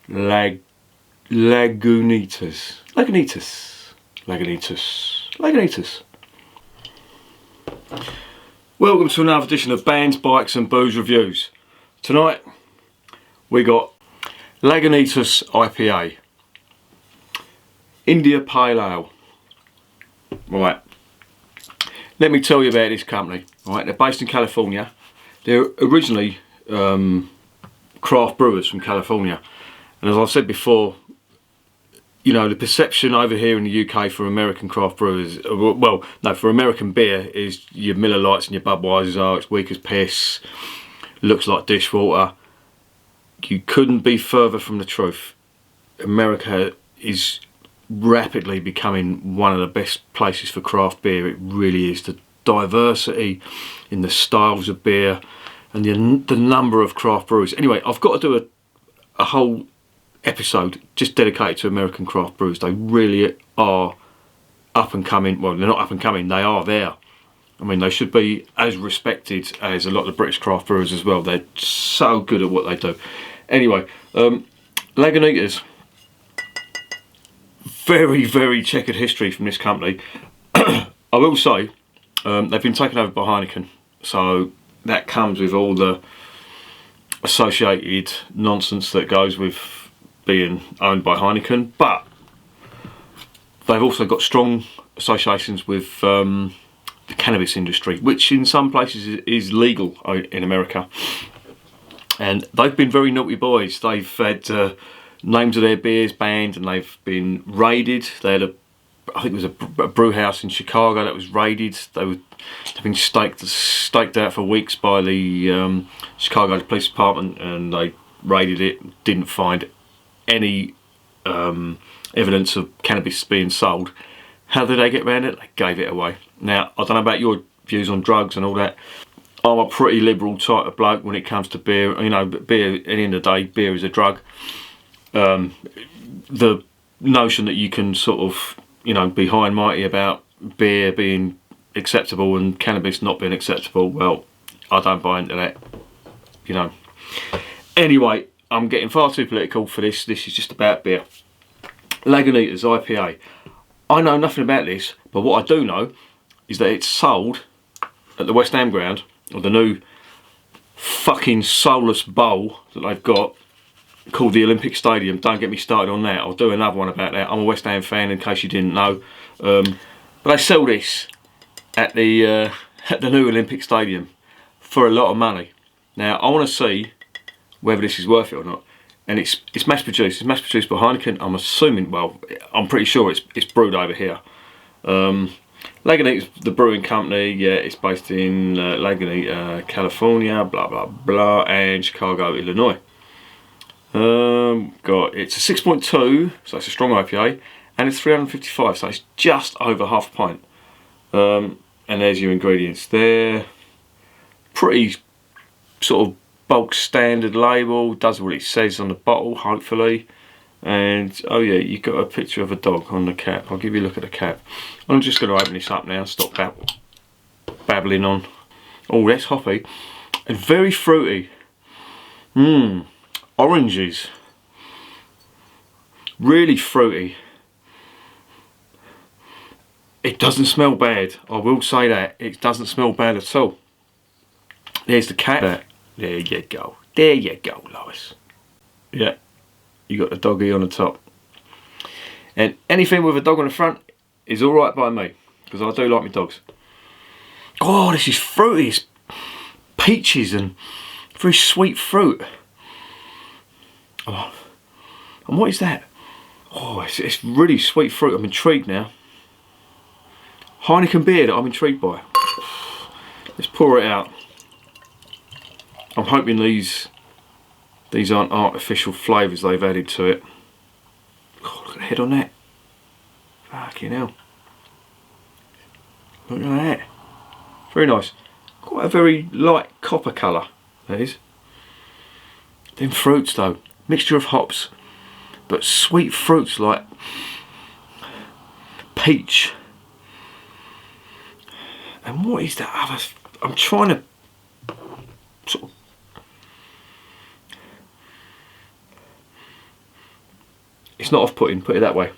Lagunitas. Lagunitas. Lagunitas. Lagunitas. Welcome to another edition of Bands, Bikes and Booze Reviews. Tonight we got Lagunitas IPA. India Pale Ale. Right. Let me tell you about this company. Right, they're based in California. They're originally craft brewers from California. And as I've said before, you know, the perception over here in the UK for American craft brewers, well, no, for American beer is your Miller Lights and your Budweisers are, it's weak as piss, looks like dishwater. You couldn't be further from the truth. America is rapidly becoming one of the best places for craft beer. It really is. The diversity in the styles of beer and the number of craft breweries. Anyway, I've got to do a whole episode just dedicated to American craft brewers. They really are up and coming. Well, they're not up and coming, they are there. I mean, they should be as respected as a lot of the British craft brewers as well. They're so good at what they do. Anyway, Lagunitas, very, very checkered history from this company. I will say, they've been taken over by Heineken, so that comes with all the associated nonsense that goes with being owned by Heineken, but they've also got strong associations with the cannabis industry, which in some places is legal in America. And they've been very naughty boys. They've had names of their beers banned and they've been raided. They had I think it was a brew house in Chicago that was raided. They've been staked out for weeks by the Chicago Police Department, and they raided it, didn't find any evidence of cannabis being sold. How did they get around it? They gave it away. Now, I don't know about your views on drugs and all that. I'm a pretty liberal type of bloke when it comes to beer. You know, beer, at the end of the day, beer is a drug. The notion that you can sort of, you know, be high and mighty about beer being acceptable and cannabis not being acceptable, well, I don't buy into that, you know. Anyway, I'm getting far too political for this. This is just about beer. Lagunitas IPA. I know nothing about this, but what I do know is that it's sold at the West Ham ground, or the new fucking soulless bowl that they've got called the Olympic Stadium. Don't get me started on that. I'll do another one about that. I'm a West Ham fan, in case you didn't know. But they sell this at the new Olympic Stadium for a lot of money. Now, I want to see whether this is worth it or not. And it's mass produced. It's mass produced by Heineken. I'm assuming, well, I'm pretty sure it's brewed over here. Lagunitas, the brewing company, yeah, it's based in Lagunitas, California, blah blah blah, and Chicago, Illinois. It's a 6.2, so it's a strong IPA, and it's 355, so it's just over half a pint. And there's your ingredients there. Pretty sort of bulk standard label, does what it says on the bottle, hopefully. And oh yeah, you've got a picture of a dog on the cap. I'll give you a look at the cap. I'm just going to open this up now, stop babbling on. Oh, that's hoppy and very fruity. Oranges, really fruity. It doesn't smell bad, I will say that. It doesn't smell bad at all. There's the cat. There you go. There you go, Lois. Yeah, you got the doggy on the top. And anything with a dog on the front is alright by me, because I do like my dogs. Oh, this is fruity. It's peaches and very sweet fruit. Oh, and what is that? Oh, it's really sweet fruit. I'm intrigued now. Heineken beer that I'm intrigued by. Let's pour it out. I'm hoping these aren't artificial flavours they've added to it. Oh, look at the head on that. Fucking hell. Look at that. Very nice. Quite a very light copper colour, that is. Them fruits though. Mixture of hops, but sweet fruits like peach. And what is that other? I'm trying to sort of It's not off-putting, put it that way.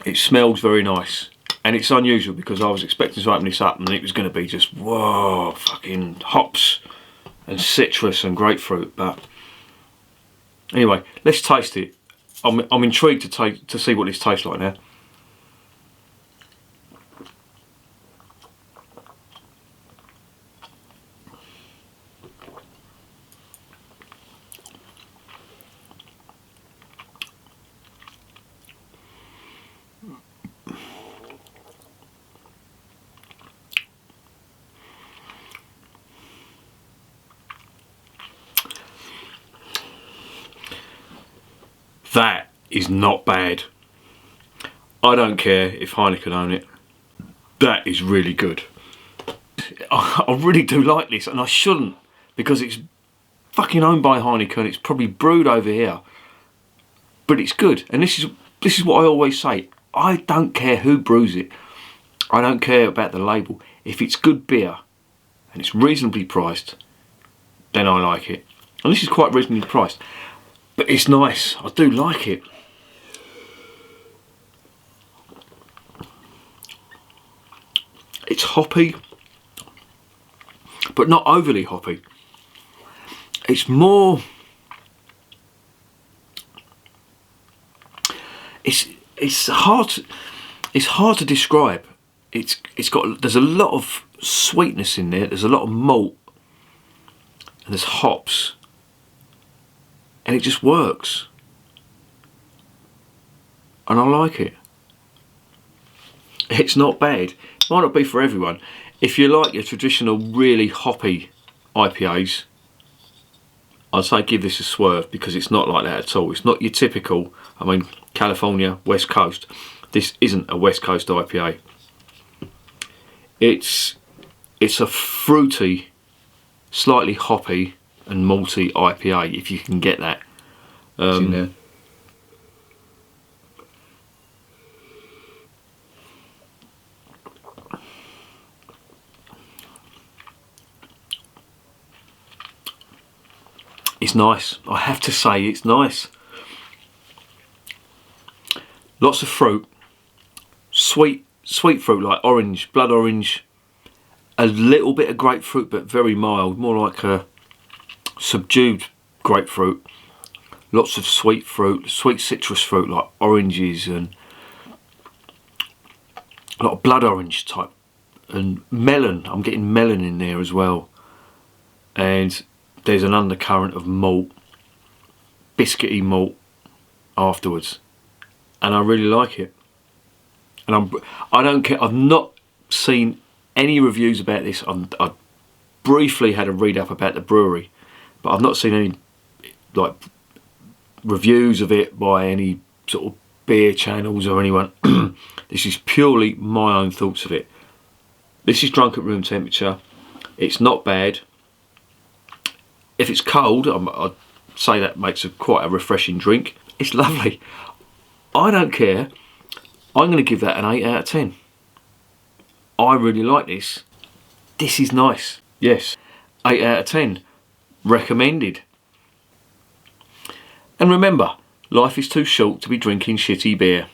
It smells very nice. And it's unusual because I was expecting to open this up and it was going to be just, whoa, fucking hops and citrus and grapefruit. But anyway, let's taste it. I'm intrigued to see what this tastes like now. That is not bad. I don't care if Heineken own it. That is really good. I really do like this, and I shouldn't, because it's fucking owned by Heineken. It's probably brewed over here, but it's good. And this is what I always say. I don't care who brews it. I don't care about the label. If it's good beer and it's reasonably priced, then I like it. And this is quite reasonably priced. But it's nice, I do like it. It's hoppy, but not overly hoppy. It's more, it's hard to describe. There's a lot of sweetness in there, there's a lot of malt, and there's hops. And it just works. And I like it. It's not bad. It might not be for everyone. If you like your traditional really hoppy IPAs, I'd say give this a swerve, because it's not like that at all. It's not your typical, I mean, California, West Coast. This isn't a West Coast IPA. It's a fruity, slightly hoppy and malty IPA, if you can get that. In there. It's nice. I have to say, it's nice. Lots of fruit, sweet fruit like orange, blood orange, a little bit of grapefruit, but very mild, more like a subdued grapefruit. Lots of sweet fruit, sweet citrus fruit like oranges, and a lot of blood orange type, and melon. I'm getting melon in there as well, and there's an undercurrent of malt, biscuity malt afterwards, and I really like it. And I don't care. I've not seen any reviews about this. I briefly had a read up about the brewery, but I've not seen any like reviews of it by any sort of beer channels or anyone. This is purely my own thoughts of it. This is drunk at room temperature. It's not bad. If it's cold, I'd say that makes quite a refreshing drink. It's lovely. I don't care. I'm going to give that an 8 out of 10. I really like this. This is nice. Yes, 8 out of 10. Recommended. And remember, life is too short to be drinking shitty beer.